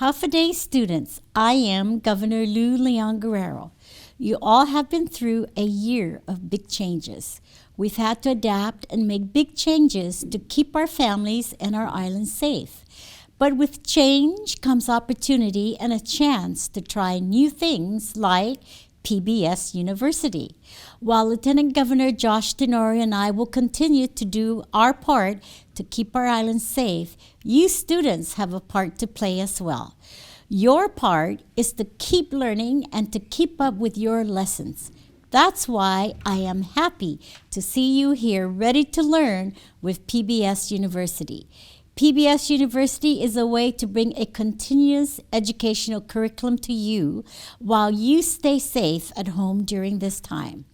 Hafa students, I am Governor Lou Leon Guerrero. You all have been through a year of big changes. We've had to adapt and make big changes to keep our families and our island safe. But with change comes opportunity and a chance to try new things like PBS University. While Lieutenant Governor Josh Tenorio and I will continue to do our part to keep our island safe, you students have a part to play as well. Your part is to keep learning and to keep up with your lessons. That's why I am happy to see you here ready to learn with PBS University. PBS University is a way to bring a continuous educational curriculum to you while you stay safe at home during this time.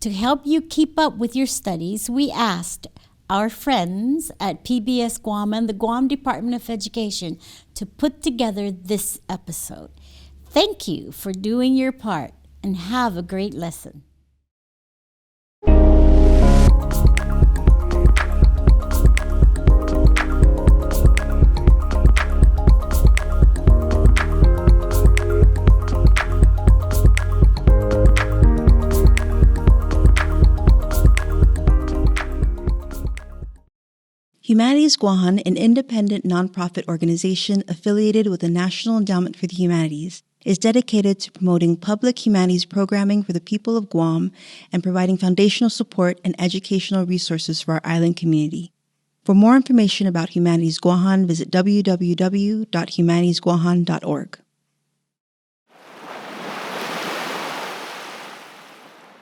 To help you keep up with your studies, we asked our friends at PBS Guam and the Guam Department of Education to put together this episode. Thank you for doing your part and have a great lesson. Humanities Guahan, an independent nonprofit organization affiliated with the National Endowment for the Humanities, is dedicated to promoting public humanities programming for the people of Guam and providing foundational support and educational resources for our island community. For more information about Humanities Guahan, visit www.humanitiesguahan.org.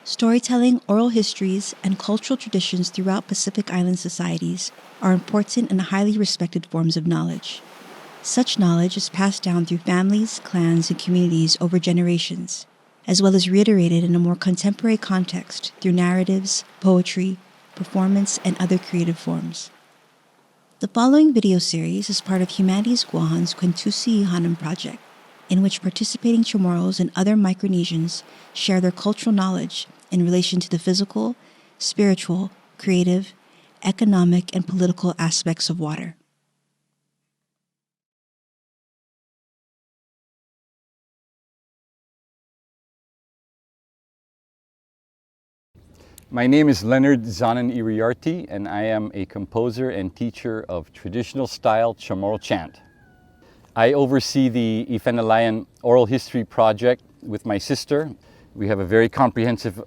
Storytelling, oral histories, and cultural traditions throughout Pacific Island societies are important and highly respected forms of knowledge. Such knowledge is passed down through families, clans, and communities over generations, as well as reiterated in a more contemporary context through narratives, poetry, performance, and other creative forms. The following video series is part of Humanities Guahan's Kwentusi Ihanan project, in which participating Chamorros and other Micronesians share their cultural knowledge in relation to the physical, spiritual, creative, economic, and political aspects of water. My name is Leonard Zanan Iriarte, and I am a composer and teacher of traditional style Chamorro chant. I oversee the Ifenalayan Oral History Project with my sister. We have a very comprehensive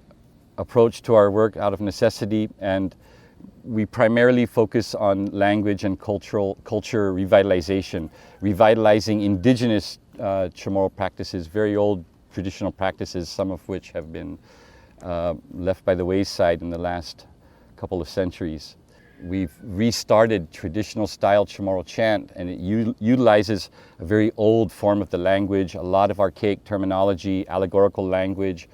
approach to our work out of necessity, and we primarily focus on language and culture revitalization, revitalizing indigenous Chamorro practices, very old traditional practices, some of which have been left by the wayside in the last couple of centuries. We've restarted traditional style Chamorro chant, and it utilizes a very old form of the language, a lot of archaic terminology, allegorical language,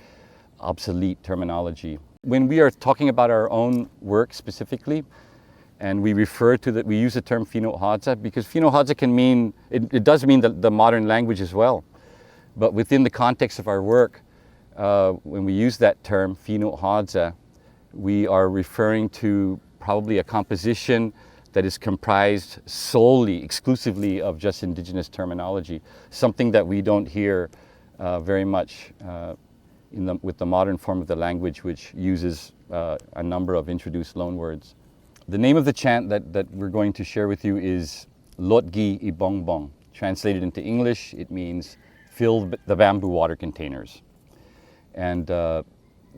obsolete terminology. When we are talking about our own work specifically, and we refer to that, we use the term Fino Hadza because Fino Hadza can mean, it does mean the modern language as well. But within the context of our work, when we use that term Fino Hadza, we are referring to probably a composition that is comprised solely, exclusively of just indigenous terminology, something that we don't hear very much with the modern form of the language, which uses a number of introduced loanwords. The name of the chant that we're going to share with you is Lotgi Ibongbong. Translated into English, it means fill the bamboo water containers. And the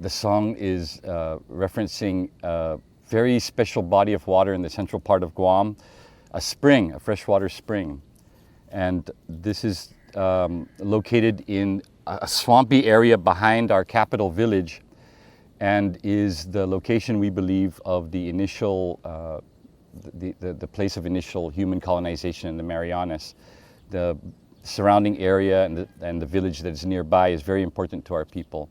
song is referencing a very special body of water in the central part of Guam, a spring, a freshwater spring. And this is located in a swampy area behind our capital village, and is the location, we believe, of the initial, the place of initial human colonization in the Marianas. The surrounding area and the village that is nearby is very important to our people.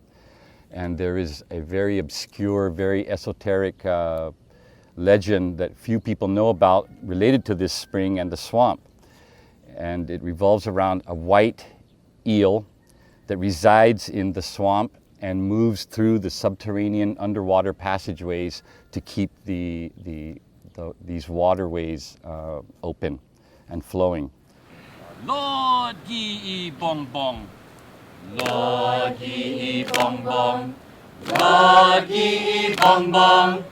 And there is a very obscure, very esoteric legend that few people know about related to this spring and the swamp. And it revolves around a white eel that resides in the swamp and moves through the subterranean underwater passageways to keep these waterways open and flowing. Lord Gi Bong Bong. Lord Gi Bong Bong. Lord Gi Bong Bong.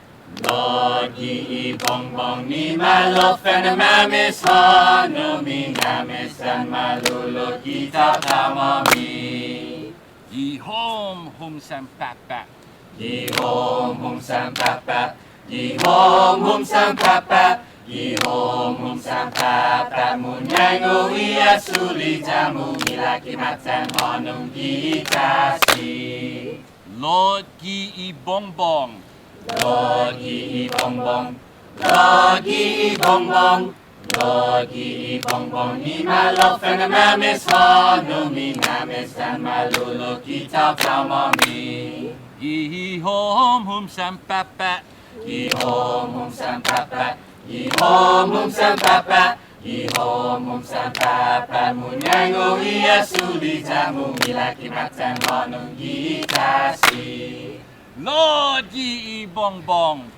Lord Gi Bong Bong. Ni malof and mamis ha. No mi namis and malulot kita tamami. Ye home sam pat pat. Ye home sam pat pat. Ye home sam pat pat. Ye home sam pat pat. Munyango iya suli jamu milaki matan honung gitasi. Lord Gi Bong Bong. Lord Gi Bong Bong. Lord Gi Bong Bong. Lord Gi Bong Bong. Ni malof and mamis ha. No mi namis and malulot kita tamami. Ye home sam pat pat. Ye home sam pat pat. Ye home sam pat pat. Ye home sam pat pat. Munyango iya suli jamu milaki matan honung gitasi. Lord Gi Bong Bong.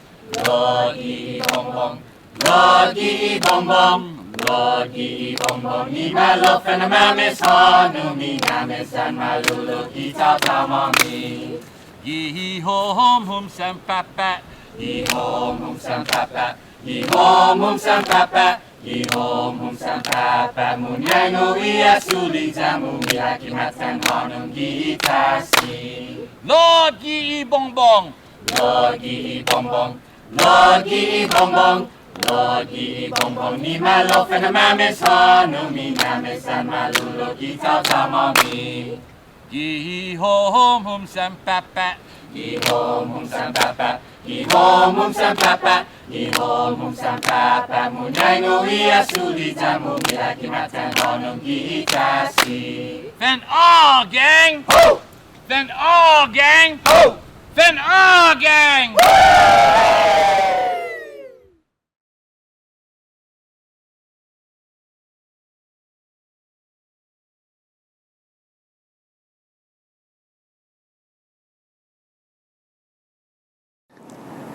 Lord Gi Bong Bong. Lord Gi Bong Bong. Lord Gi Bong Bong. Ni malof and mamis ha. No mi namis and malulot kita tamami. Ye home sam pat pat. Ye home sam pat pat. Ye home sam pat pat. Ye home sam pat pat. Munyango iya suli jamu milaki matan honung gitasi. Lord Gi Bong Bong. Lord Gi Bong Bong. Lord Gi Bong Bong. Lord Gi Bong Bong. Ni malof and mamis ha. No mi namis and malulot kita tamami. Ye home sam pat pat. Ye home sam pat pat. Ye home sam pat pat. Ye home sam pat pat. Munyango iya suli jamu milaki matan honung gitasi. Then all gang. Ho! Then all gang. Ho! Then all gang.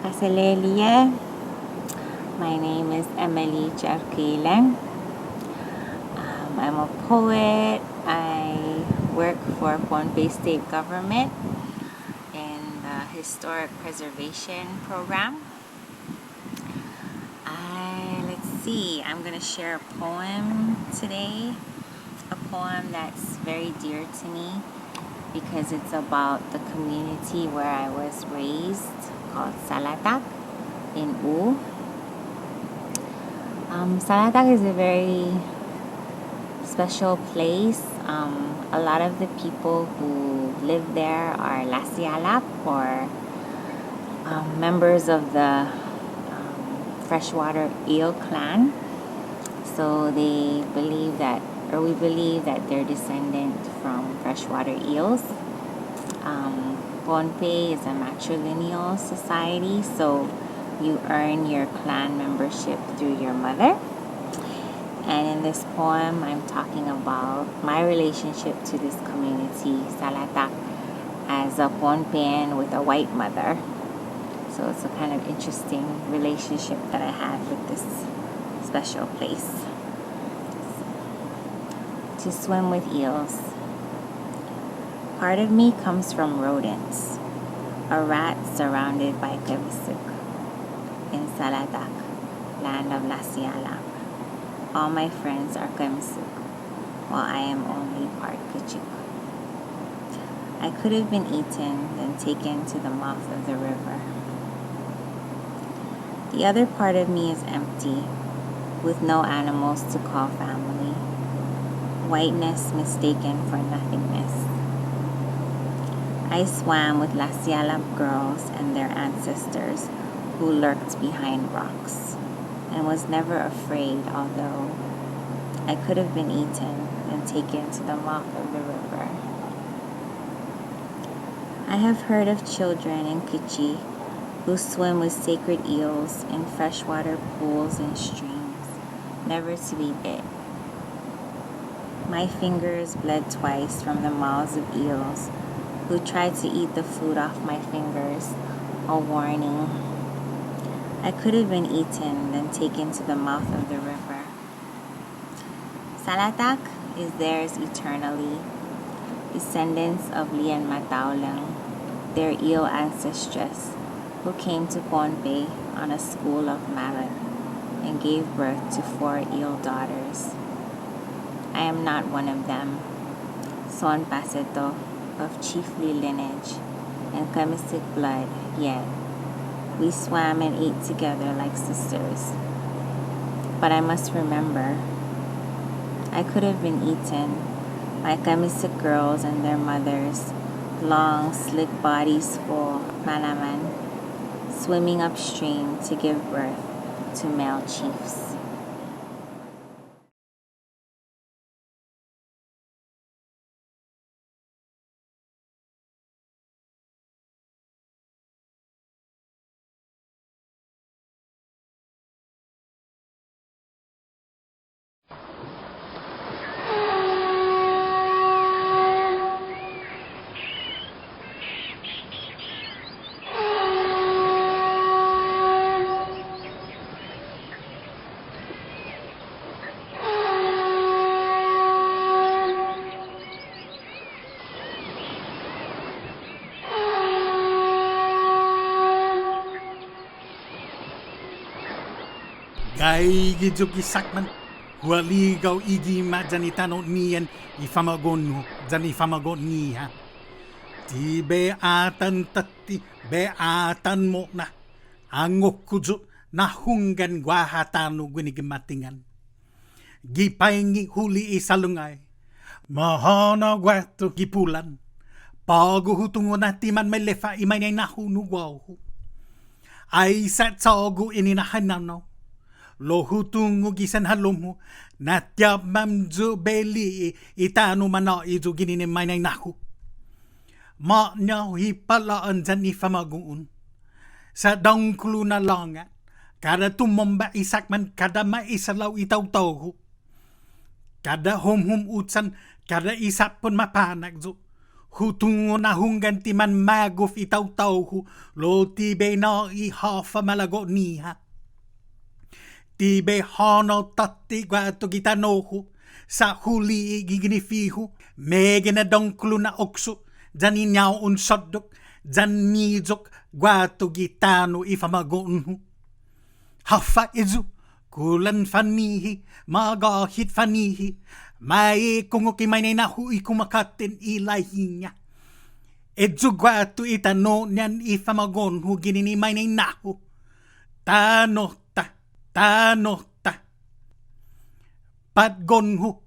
Kasalelia. My name is Emily Jarkilang. I'm a poet. I work for Pohnpei State Government in the Historic Preservation Program. Let's see, I'm going to share a poem today. A poem that's very dear to me because it's about the community where I was raised, called Salatak in U. Salatak is a very special place. A lot of the people who live there are Lasialap, or members of the freshwater eel clan. So we believe that they're descendant from freshwater eels. Pohnpei is a matrilineal society, so you earn your clan membership through your mother. And in this poem, I'm talking about my relationship to this community, Salatak, as a Pohnpeian with a white mother. So it's a kind of interesting relationship that I had with this special place. To swim with eels. Part of me comes from rodents, a rat surrounded by Kevisuk in Salatak, land of Lasialap. All my friends are Kemisuk, while I am only part Kachuk. I could have been eaten, then taken to the mouth of the river. The other part of me is empty, with no animals to call family. Whiteness mistaken for nothingness. I swam with Lasialap girls and their ancestors who lurked behind rocks, and was never afraid, although I could have been eaten and taken to the mouth of the river. I have heard of children in Kichi who swim with sacred eels in freshwater pools and streams, never to be bit. My fingers bled twice from the mouths of eels who tried to eat the food off my fingers, a warning. I could have been eaten, then taken to the mouth of the river. Salatak is theirs eternally, descendants of Lian Mataulang, their Eo ancestress, who came to Pohnpei on a school of Mallet and gave birth to 4 Eo daughters. I am not one of them, Son Paseto, of chiefly lineage and Kamisik blood, yet we swam and ate together like sisters. But I must remember, I could have been eaten by Kamisik girls and their mothers, long, slick bodies full, Malaman, swimming upstream to give birth to male chiefs. Kay gidyo kisakman, waligaw igima dyan itano niyan ifamagon mo, dyan ifamagon niya. Ti beatan tati, beatan mo na, angok kudyo na hunggan guahatano gwinigimatingan. Gipaingi huli isalungay, mahana guato gipulan, paguhutungo na timan may lefa imay na nahunuwaw. Ay sa tsogo ininahananaw, lohutungo gisan halomo, natyab mamzo beli itano mana izo gininimay na nahu. Ma nyaw hipalaan dyan ifamagoon. Sa dangklo na langat, kada tumamba isakman kada maisalaw itaw-taw. Kada hum utsan, kada isapon mapanag zo. Hutungo na hunggan timan magof itaw-taw lo tibe na ihafa malago niya. Tibe hano tati guato gitanohu sa huli giginifihu mege na dongklo na okso dyan inyaw unsodok dyan nizok guato gitano ifamagonhu. Hafa izu kulan fanihi magahit fanihi may kungukimay na nahu ikumakatin ilahinya. Izu guato itano nyan ifamagonhu gininimay na nahu. Tano ta patgonhu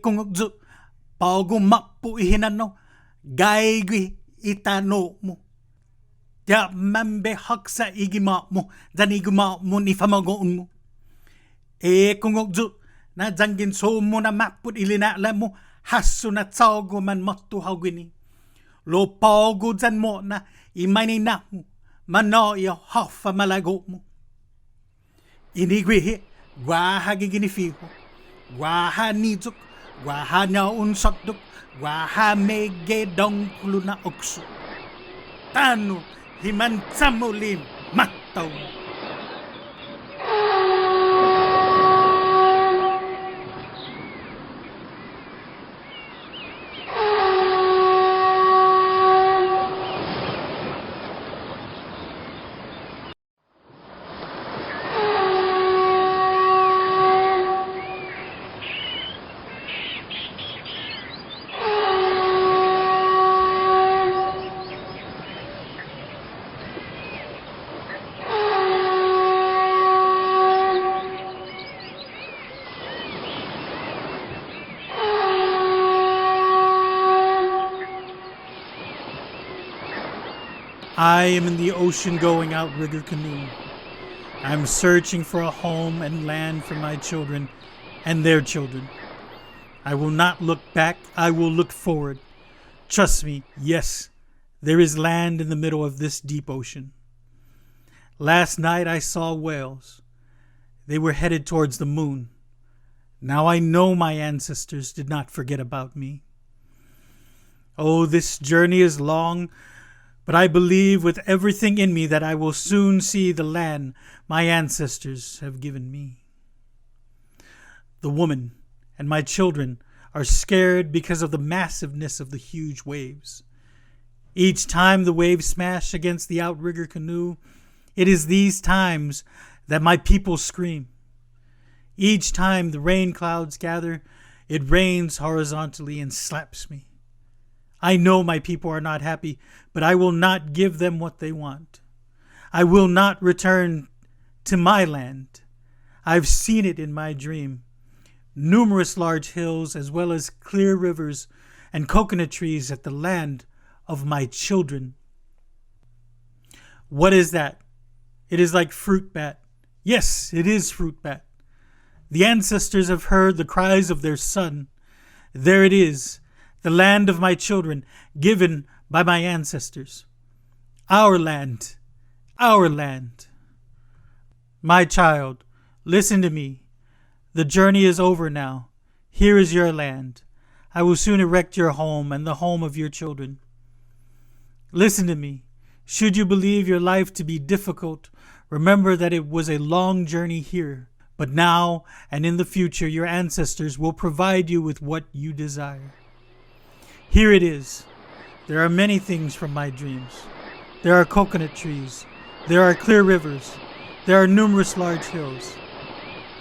kungukzu pagumapu ihinano gaigwi itano mo ya mambe haksa igima mo dan igima mo ni famagoon mo kungukzu na jangin so mo na maput ilinala mo haso na tsago man matuhaw gini lo pago dyan mo na imay na mo manoyo hafa malago mo. Inigwihi, guaha giginifiho, guaha nizok, guaha na unsakdok, guaha mege dongkulo na okso. Tano, himan samulim, mataw. I am in the ocean going outrigger canoe. I'm searching for a home and land for my children and their children. I will not look back, I will look forward. Trust me, yes, there is land in the middle of this deep ocean. Last night I saw whales. They were headed towards the moon. Now I know my ancestors did not forget about me. Oh, this journey is long, but I believe with everything in me that I will soon see the land my ancestors have given me. The woman and my children are scared because of the massiveness of the huge waves. Each time the waves smash against the outrigger canoe, it is these times that my people scream. Each time the rain clouds gather, it rains horizontally and slaps me. I know my people are not happy, but I will not give them what they want. I will not return to my land. I've seen it in my dream. Numerous large hills as well as clear rivers and coconut trees at the land of my children. What is that? It is like fruit bat. Yes, it is fruit bat. The ancestors have heard the cries of their son. There it is, the land of my children, given by my ancestors. Our land, our land. My child, listen to me. The journey is over now. Here is your land. I will soon erect your home and the home of your children. Listen to me. Should you believe your life to be difficult, remember that it was a long journey here. But now and in the future, your ancestors will provide you with what you desire. Here it is. There are many things from my dreams. There are coconut trees. There are clear rivers. There are numerous large hills.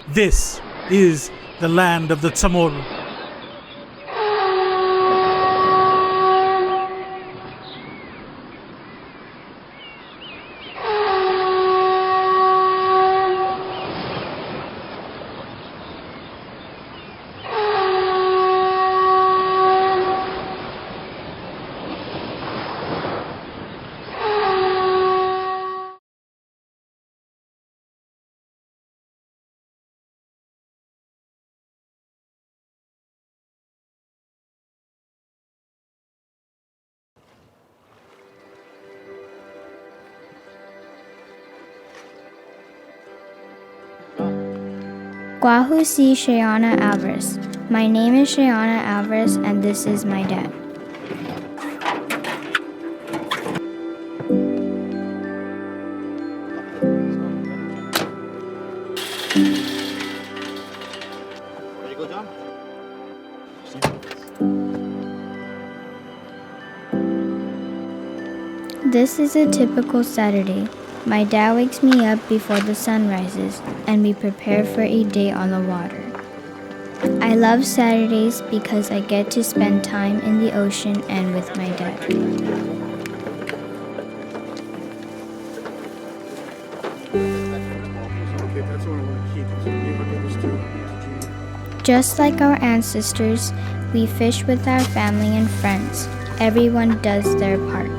This is the land of the Chamorro. Guahu si Shayana Alvarez. My name is Shayana Alvarez and this is my dad. Ready to go, John? This is a typical Saturday. My dad wakes me up before the sun rises and we prepare for a day on the water. I love Saturdays because I get to spend time in the ocean and with my dad. Just like our ancestors, we fish with our family and friends. Everyone does their part.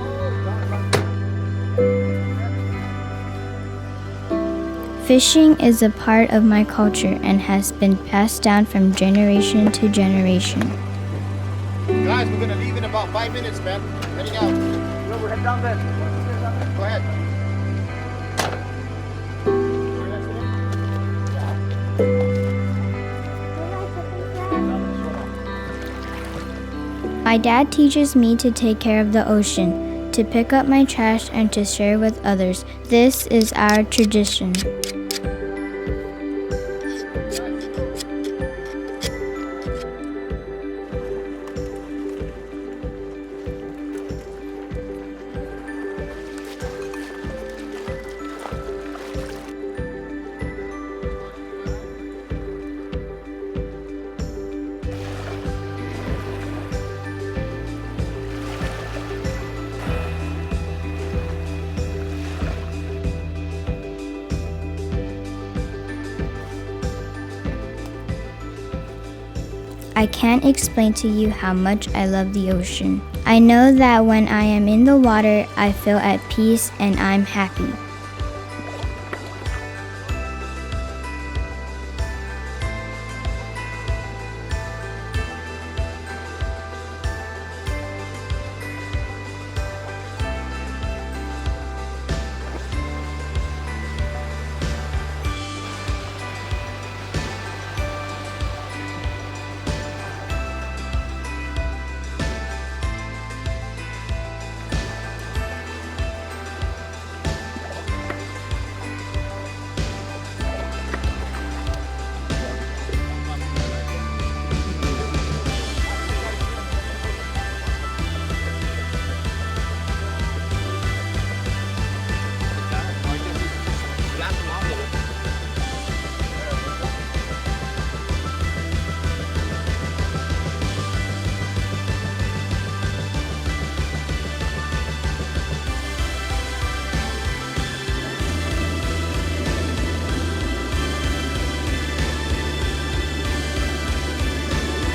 Fishing is a part of my culture and has been passed down from generation to generation. Guys, we're gonna leave in about 5 minutes, man. Heading out. No, we're heading down there. Go ahead. My dad teaches me to take care of the ocean, to pick up my trash and to share with others. This is our tradition. I can't explain to you how much I love the ocean. I know that when I am in the water, I feel at peace and I'm happy.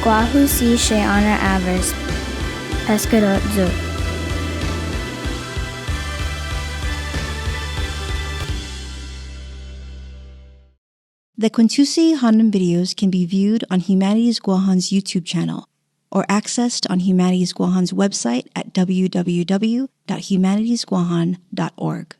Guahu si she honor avers, pescador zut. The Quintusi Hanum videos can be viewed on Humanities Guahan's YouTube channel or accessed on Humanities Guahan's website at www.humanitiesguahan.org.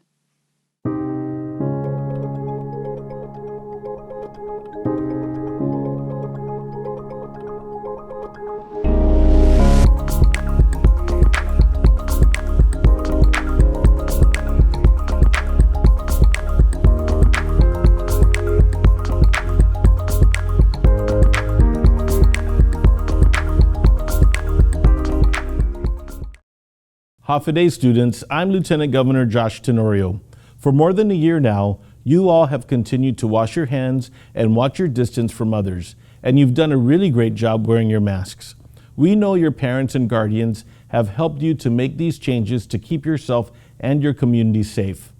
Hafiday students, I'm Lieutenant Governor Josh Tenorio. For more than a year now, you all have continued to wash your hands and watch your distance from others, and you've done a really great job wearing your masks. We know your parents and guardians have helped you to make these changes to keep yourself and your community safe.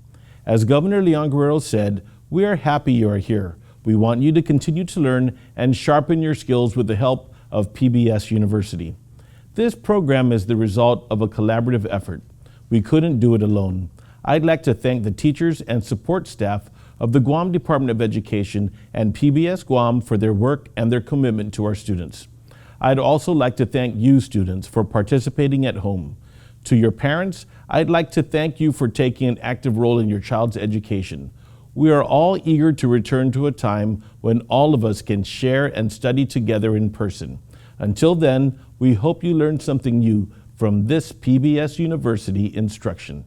As Governor Leon Guerrero said, we are happy you are here. We want you to continue to learn and sharpen your skills with the help of PBS University. This program is the result of a collaborative effort. We couldn't do it alone. I'd like to thank the teachers and support staff of the Guam Department of Education and PBS Guam for their work and their commitment to our students. I'd also like to thank you students for participating at home. To your parents, I'd like to thank you for taking an active role in your child's education. We are all eager to return to a time when all of us can share and study together in person. Until then, we hope you learned something new from this PBS University instruction.